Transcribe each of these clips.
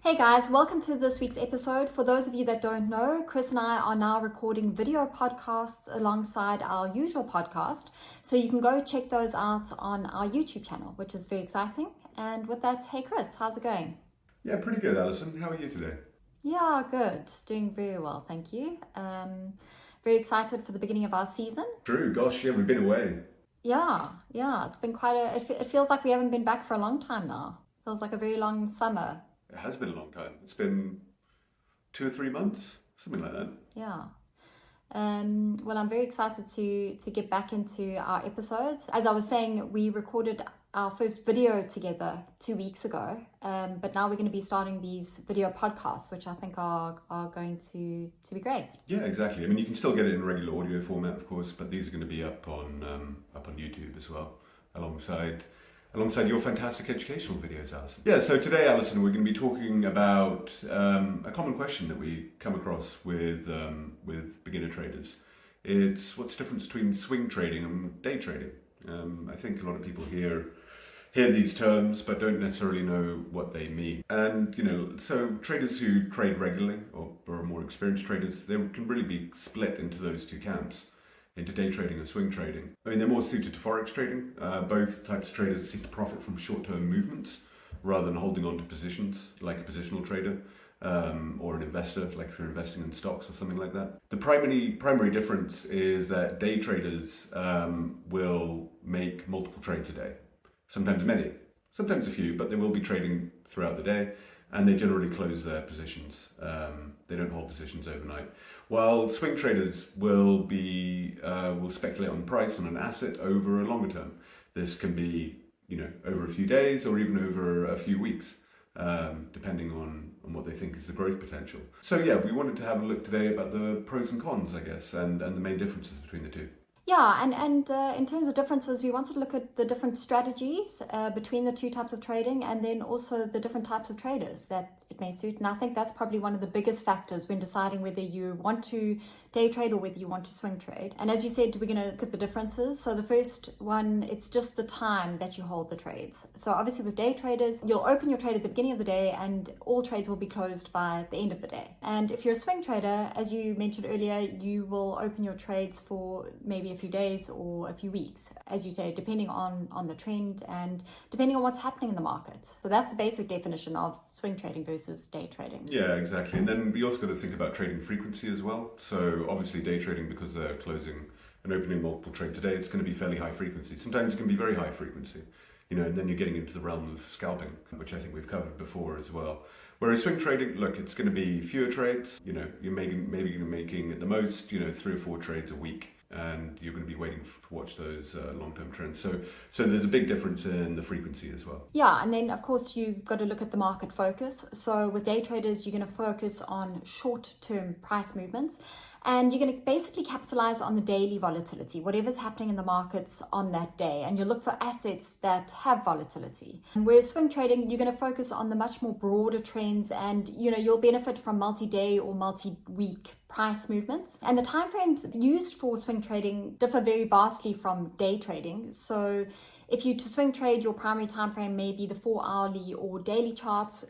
Hey guys, welcome to this week's episode. For those of you that don't know, Chris and I are now recording video podcasts alongside our usual podcast. So you can go check those out on our YouTube channel, which is very exciting. And with that, hey Chris, how's it going? Yeah, pretty good, Alison. How are you today? Yeah, good. Doing very well, thank you. Very excited for the beginning of our season. True, gosh, yeah, we've been away. Yeah, it's been it feels like we haven't been back for a long time now. Feels like a very long summer. It has been a long time. It's been 2 or 3 months, something like that. Yeah. Well, I'm very excited to get back into our episodes. As I was saying, we recorded our first video together 2 weeks ago, but now we're going to be starting these video podcasts, which I think are going to be great. Yeah, exactly. I mean, you can still get it in regular audio format, of course, but these are going to be up on YouTube as well, alongside your fantastic educational videos, Alison. Yeah, so today, Alison, we're going to be talking about a common question that we come across with beginner traders. It's what's the difference between swing trading and day trading? I think a lot of people hear these terms but don't necessarily know what they mean. And, so traders who trade regularly or are more experienced traders, they can really be split into those two camps, into day trading and swing trading. I mean, they're more suited to Forex trading. Both types of traders seek to profit from short-term movements rather than holding on to positions like a positional trader or an investor, like if you're investing in stocks or something like that. The primary difference is that day traders will make multiple trades a day. Sometimes many, sometimes a few, but they will be trading throughout the day, and they generally close their positions. They don't hold positions overnight. While swing traders will speculate on price on an asset over a longer term. This can be, over a few days or even over a few weeks, depending on what they think is the growth potential. So yeah, we wanted to have a look today about the pros and cons, I guess, and the main differences between the two. Yeah, and in terms of differences, we wanted to look at the different strategies between the two types of trading, and then also the different types of traders that it may suit. And I think that's probably one of the biggest factors when deciding whether you want to day trade or whether you want to swing trade. And as you said, we're going to look at the differences. So the first one, it's just the time that you hold the trades. So obviously with day traders, you'll open your trade at the beginning of the day and all trades will be closed by the end of the day. And if you're a swing trader, as you mentioned earlier, you will open your trades for maybe a few days or a few weeks, as you say, depending on the trend and depending on what's happening in the market. So that's the basic definition of swing trading versus day trading. Yeah, exactly. And then we also got to think about trading frequency as well. So obviously day trading, because they're closing and opening multiple trades today, it's going to be fairly high frequency. Sometimes it can be very high frequency, and then you're getting into the realm of scalping, which I think we've covered before as well. Whereas swing trading, look, it's going to be fewer trades. You're making at the most, 3 or 4 trades a week. And you're going to be waiting to watch those long-term trends. So there's a big difference in the frequency as well. Yeah, and then of course you've got to look at the market focus. So with day traders, you're going to focus on short-term price movements. And you're going to basically capitalize on the daily volatility, whatever's happening in the markets on that day. And you look for assets that have volatility. Whereas swing trading, you're going to focus on the much more broader trends, and you'll benefit from multi-day or multi-week price movements. And the timeframes used for swing trading differ very vastly from day trading. So if you to swing trade, your primary time frame may be the 4-hourly or daily charts,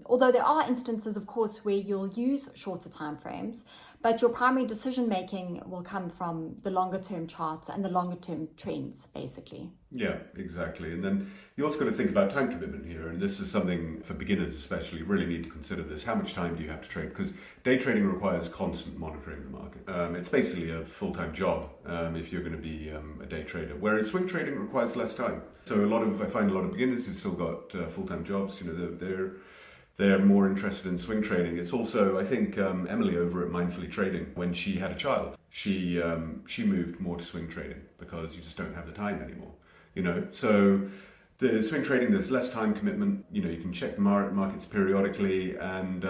although there are instances, of course, where you'll use shorter time frames, but your primary decision making will come from the longer term charts and the longer term trends, basically. Yeah, exactly. And then you also got to think about time commitment here, and this is something for beginners especially, really need to consider this. How much time do you have to trade? Because day trading requires constant monitoring of the market. It's basically a full-time job if you're going to be a day trader, whereas swing trading requires less time. So I find a lot of beginners who've still got full-time jobs, they're more interested in swing trading. It's also, I think, Emily over at Mindfully Trading, when she had a child, she moved more to swing trading because you just don't have the time anymore. So the swing trading, there's less time commitment. You can check the markets periodically, and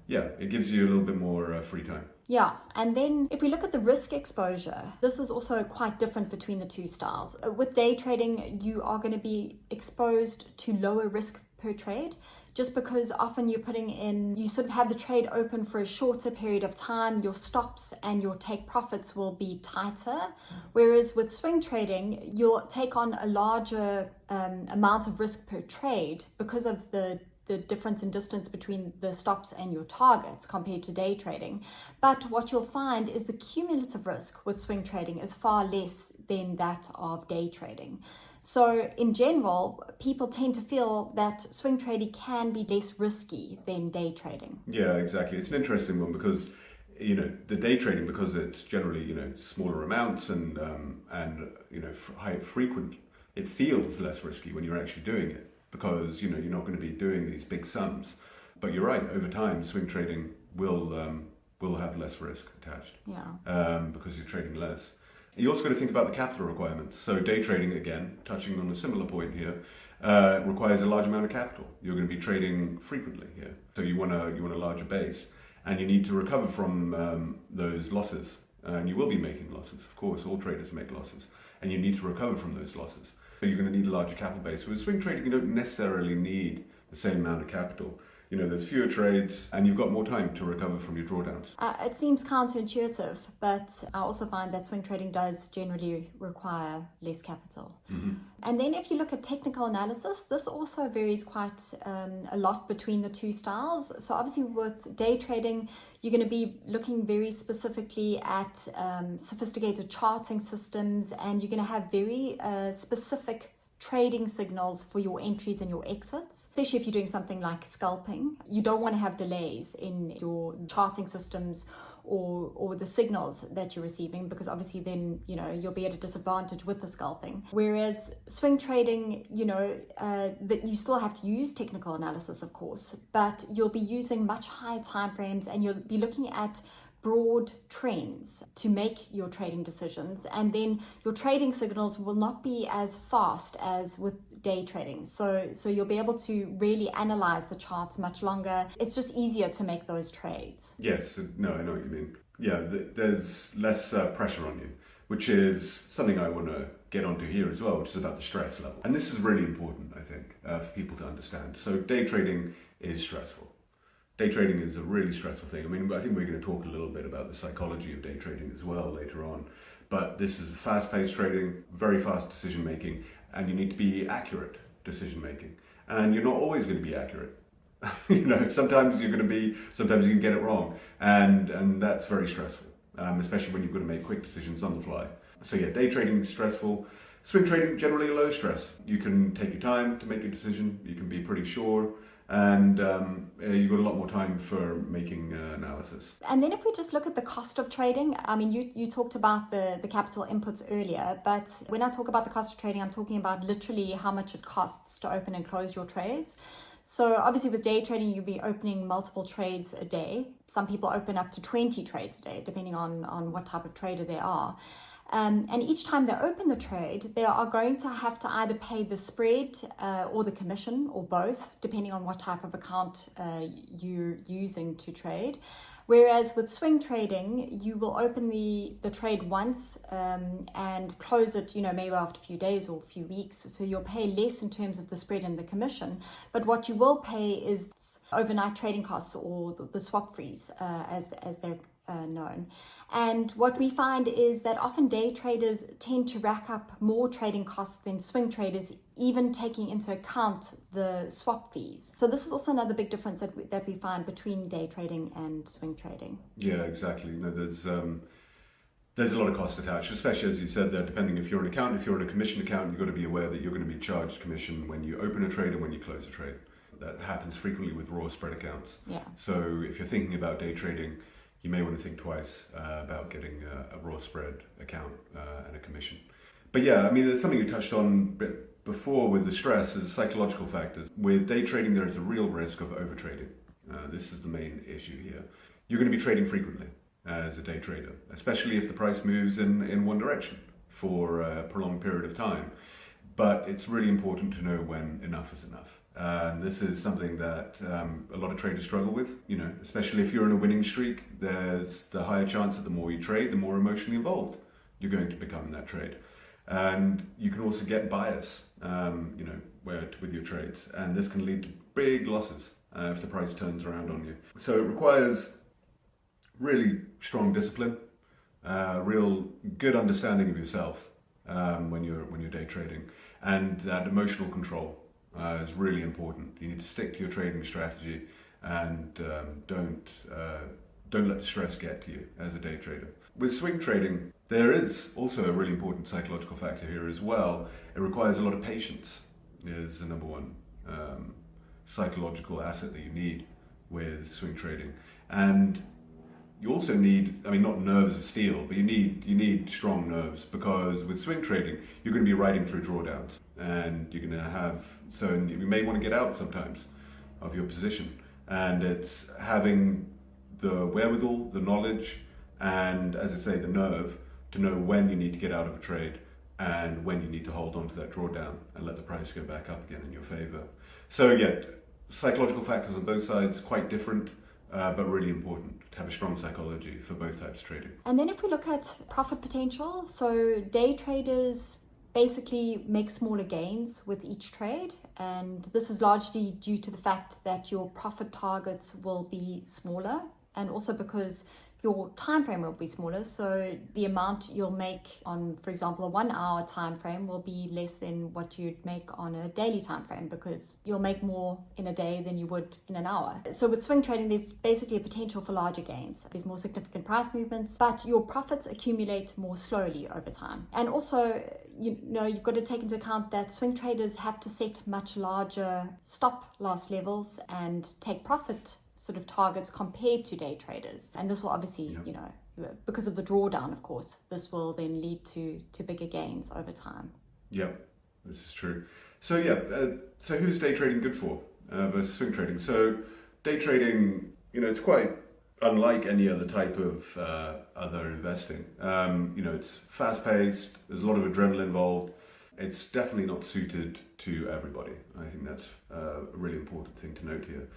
it gives you a little bit more free time. Yeah, and then if we look at the risk exposure, this is also quite different between the two styles. With day trading, you are going to be exposed to lower risk per trade, just because often you sort of have the trade open for a shorter period of time, your stops and your take profits will be tighter. Whereas with swing trading, you'll take on a larger amount of risk per trade because of the the difference in distance between the stops and your targets compared to day trading. But what you'll find is the cumulative risk with swing trading is far less than that of day trading. So in general, people tend to feel that swing trading can be less risky than day trading. Yeah, exactly. It's an interesting one because, the day trading, because it's generally, smaller amounts and high frequent, it feels less risky when you're actually doing it because, you're not going to be doing these big sums. But you're right, over time, swing trading will have less risk attached. Yeah. Because you're trading less. You also got to think about the capital requirements. So day trading, again, touching on a similar point here, requires a large amount of capital. You're going to be trading frequently here. So you want a larger base. And you need to recover from those losses. And you will be making losses, of course, all traders make losses. And you need to recover from those losses. So you're going to need a larger capital base. With swing trading, you don't necessarily need the same amount of capital. There's fewer trades and you've got more time to recover from your drawdowns. It seems counterintuitive, but I also find that swing trading does generally require less capital. Mm-hmm. And then if you look at technical analysis, this also varies quite a lot between the two styles. So obviously with day trading, you're going to be looking very specifically at sophisticated charting systems, and you're going to have very specific trading signals for your entries and your exits, especially if you're doing something like scalping. You don't want to have delays in your charting systems or the signals that you're receiving, because obviously then you'll be at a disadvantage with the scalping. Whereas swing trading, that you still have to use technical analysis, of course, but you'll be using much higher timeframes and you'll be looking at broad trends to make your trading decisions, and then your trading signals will not be as fast as with day trading. So you'll be able to really analyze the charts much longer. It's just easier to make those trades. Yes, no, I know what you mean. Yeah, there's less pressure on you, which is something I want to get onto here as well, which is about the stress level. And this is really important, I think, for people to understand. So day trading is stressful. Day trading is a really stressful thing. I think we're going to talk a little bit about the psychology of day trading as well later on. But this is fast-paced trading, very fast decision making, and you need to be accurate decision making. And you're not always going to be accurate. Sometimes you can get it wrong, and that's very stressful, especially when you've got to make quick decisions on the fly. So yeah, day trading is stressful. Swing trading, generally low stress. You can take your time to make a decision. You can be pretty sure. And you've got a lot more time for making analysis. And then if we just look at the cost of trading, you talked about the capital inputs earlier, but when I talk about the cost of trading, I'm talking about literally how much it costs to open and close your trades. So obviously with day trading, you'll be opening multiple trades a day. Some people open up to 20 trades a day, depending on what type of trader they are. And each time they open the trade, they are going to have to either pay the spread or the commission, or both, depending on what type of account you're using to trade. Whereas with swing trading, you will open the trade once and close it, maybe after a few days or a few weeks. So you'll pay less in terms of the spread and the commission. But what you will pay is overnight trading costs, or the swap fees, as they're known. And what we find is that often day traders tend to rack up more trading costs than swing traders, even taking into account the swap fees. So this is also another big difference that we find between day trading and swing trading. Yeah, exactly. There's a lot of cost attached, especially as you said there, depending if you're an account. If you're in a commission account, you've got to be aware that you're going to be charged commission when you open a trade and when you close a trade. That happens frequently with raw spread accounts. Yeah. So if you're thinking about day trading, you may want to think twice about getting a raw spread account and a commission. But yeah, there's something you touched on before with the stress is psychological factors. With day trading, there is a real risk of overtrading. This is the main issue here. You're going to be trading frequently as a day trader, especially if the price moves in one direction for a prolonged period of time. But it's really important to know when enough is enough. This is something that a lot of traders struggle with, especially if you're in a winning streak. There's the higher chance that the more you trade, the more emotionally involved you're going to become in that trade. And you can also get bias, with your trades. And this can lead to big losses if the price turns around on you. So it requires really strong discipline, real good understanding of yourself when you're day trading, and that emotional control. is really important. You need to stick to your trading strategy and don't let the stress get to you as a day trader. With swing trading, there is also a really important psychological factor here as well. It requires a lot of patience, is the number one psychological asset that you need with swing trading. And you also need, I mean, not nerves of steel, but you need strong nerves, because with swing trading, you're going to be riding through drawdowns, and you're going to have, so you may want to get out sometimes of your position. And it's having the wherewithal, the knowledge, and as I say, the nerve to know when you need to get out of a trade and when you need to hold on to that drawdown and let the price go back up again in your favor. So yeah, psychological factors on both sides, quite different, but really important to have a strong psychology for both types of trading. And then if we look at profit potential, so day traders basically make smaller gains with each trade, and this is largely due to the fact that your profit targets will be smaller, and also because your time frame will be smaller, so the amount you'll make on, for example, a 1 hour time frame will be less than what you'd make on a daily time frame, because you'll make more in a day than you would in an hour. So with swing trading, there's basically a potential for larger gains. There's more significant price movements, but your profits accumulate more slowly over time. And also, you've got to take into account that swing traders have to set much larger stop loss levels and take profit sort of targets compared to day traders. And this will obviously, because of the drawdown, of course, this will then lead to bigger gains over time. Yeah, this is true. So so who's day trading good for versus swing trading? So day trading, it's quite unlike any other type of other investing. It's fast paced, there's a lot of adrenaline involved. It's definitely not suited to everybody. I think that's a really important thing to note here.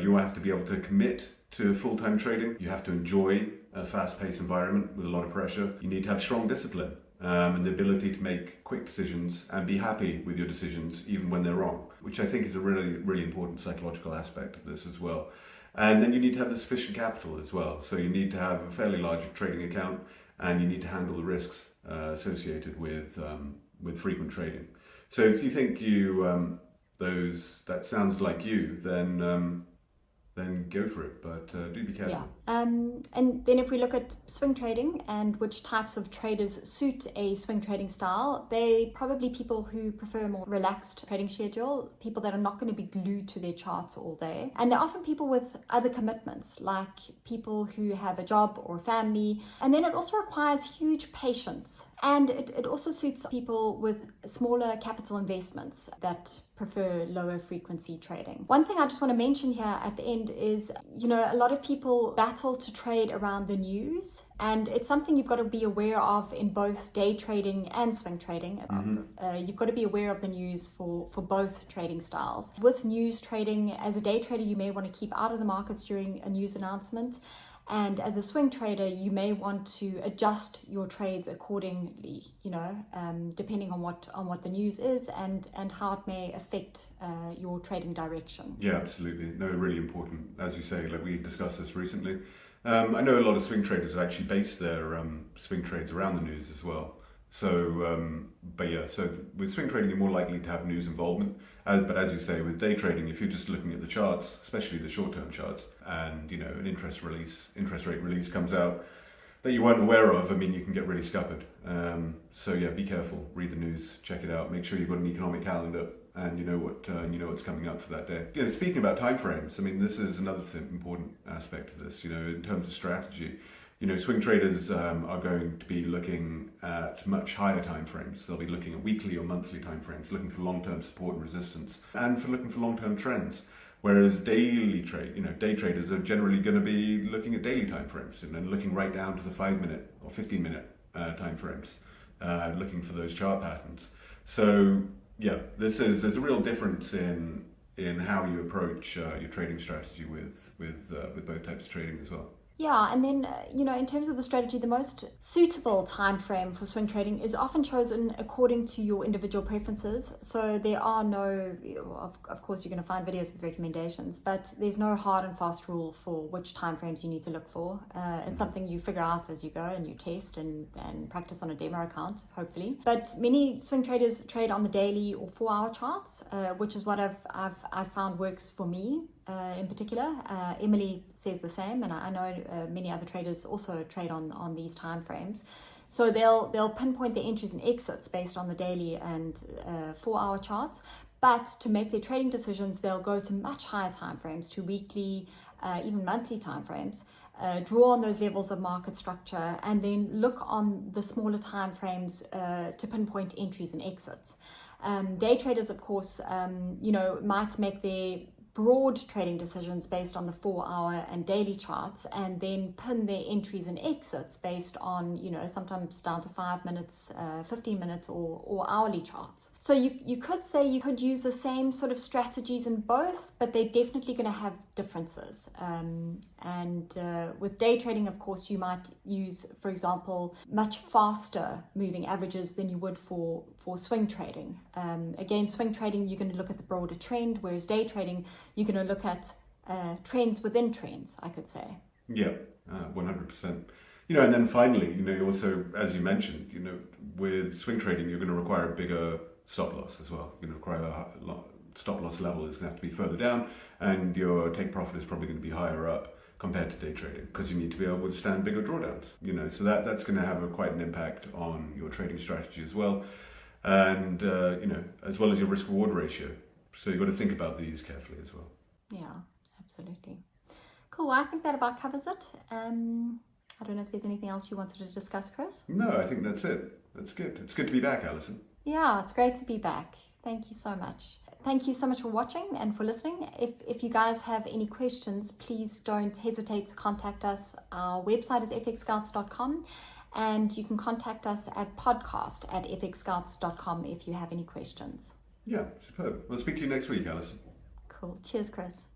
You have to be able to commit to full-time trading. You have to enjoy a fast-paced environment with a lot of pressure. You need to have strong discipline and the ability to make quick decisions and be happy with your decisions even when they're wrong, which I think is a really, really important psychological aspect of this as well. And then you need to have the sufficient capital as well. So you need to have a fairly large trading account, and you need to handle the risks associated with frequent trading. So if you think that sounds like you, then go for it, but do be careful. Yeah. And then if we look at swing trading and which types of traders suit a swing trading style, they probably people who prefer a more relaxed trading schedule, people that are not going to be glued to their charts all day. And they're often people with other commitments, like people who have a job or a family. And then it also requires huge patience. And it also suits people with smaller capital investments that prefer lower frequency trading. One thing I just want to mention here at the end is, a lot of people battle to trade around the news, and it's something you've got to be aware of in both day trading and swing trading. Mm-hmm. You've got to be aware of the news for both trading styles. With news trading, as a day trader, you may want to keep out of the markets during a news announcement. And as a swing trader, you may want to adjust your trades accordingly, depending on what the news is and how it may affect your trading direction. Yeah, absolutely. No, really important. As you say, like we discussed this recently. I know a lot of swing traders actually base their swing trades around the news as well. So, so with swing trading, you're more likely to have news involvement. But as you say, with day trading, if you're just looking at the charts, especially the short-term charts, and an interest rate release comes out that you weren't aware of, you can get really scuppered. Be careful, read the news, check it out, make sure you've got an economic calendar, and you know what's coming up for that day. Speaking about timeframes, this is another important aspect of this. In terms of strategy. Swing traders are going to be looking at much higher timeframes. They'll be looking at weekly or monthly timeframes, looking for long-term support and resistance, and looking for long-term trends. Whereas day traders are generally going to be looking at daily timeframes and then looking right down to the 5-minute or 15-minute timeframes, looking for those chart patterns. So there's a real difference in how you approach your trading strategy with both types of trading as well. Yeah, and then, in terms of the strategy, the most suitable time frame for swing trading is often chosen according to your individual preferences. So there are no, of course, you're going to find videos with recommendations, but there's no hard and fast rule for which time frames you need to look for. It's something you figure out as you go and you test and practice on a demo account, hopefully. But many swing traders trade on the daily or 4-hour charts, which is what I've found works for me. In particular, Emily says the same, and I know many other traders also trade on these time frames. So they'll pinpoint their entries and exits based on the daily and 4-hour charts. But to make their trading decisions, they'll go to much higher time frames, to weekly, even monthly time frames. Draw on those levels of market structure, and then look on the smaller time frames to pinpoint entries and exits. Day traders, of course, might make their broad trading decisions based on the 4-hour and daily charts, and then pin their entries and exits based on, sometimes down to 5 minutes, 15 minutes or hourly charts. So you could say you could use the same sort of strategies in both, but they're definitely going to have differences. With day trading, of course, you might use, for example, much faster moving averages than you would for swing trading. Again, swing trading, you're going to look at the broader trend, whereas day trading, you're going to look at trends within trends, I could say. Yeah, 100%. And then finally, you also, as you mentioned, with swing trading, you're going to require a bigger stop loss as well. You're going to require a stop loss level is going to have to be further down, and your take profit is probably going to be higher up compared to day trading, because you need to be able to withstand bigger drawdowns. So that's going to have quite an impact on your trading strategy as well, and as well as your risk reward ratio. So you've got to think about these carefully as well. Yeah, absolutely. Cool. I think that about covers it. I don't know if there's anything else you wanted to discuss, Chris. No, I think that's it. That's good. It's good to be back, Alison. Yeah, it's great to be back. Thank you so much. Thank you so much for watching and for listening. If you guys have any questions, please don't hesitate to contact us. Our website is fxscouts.com, and you can contact us at podcast@fxscouts.com if you have any questions. Yeah, superb. We'll speak to you next week, Alison. Cool. Cheers, Chris.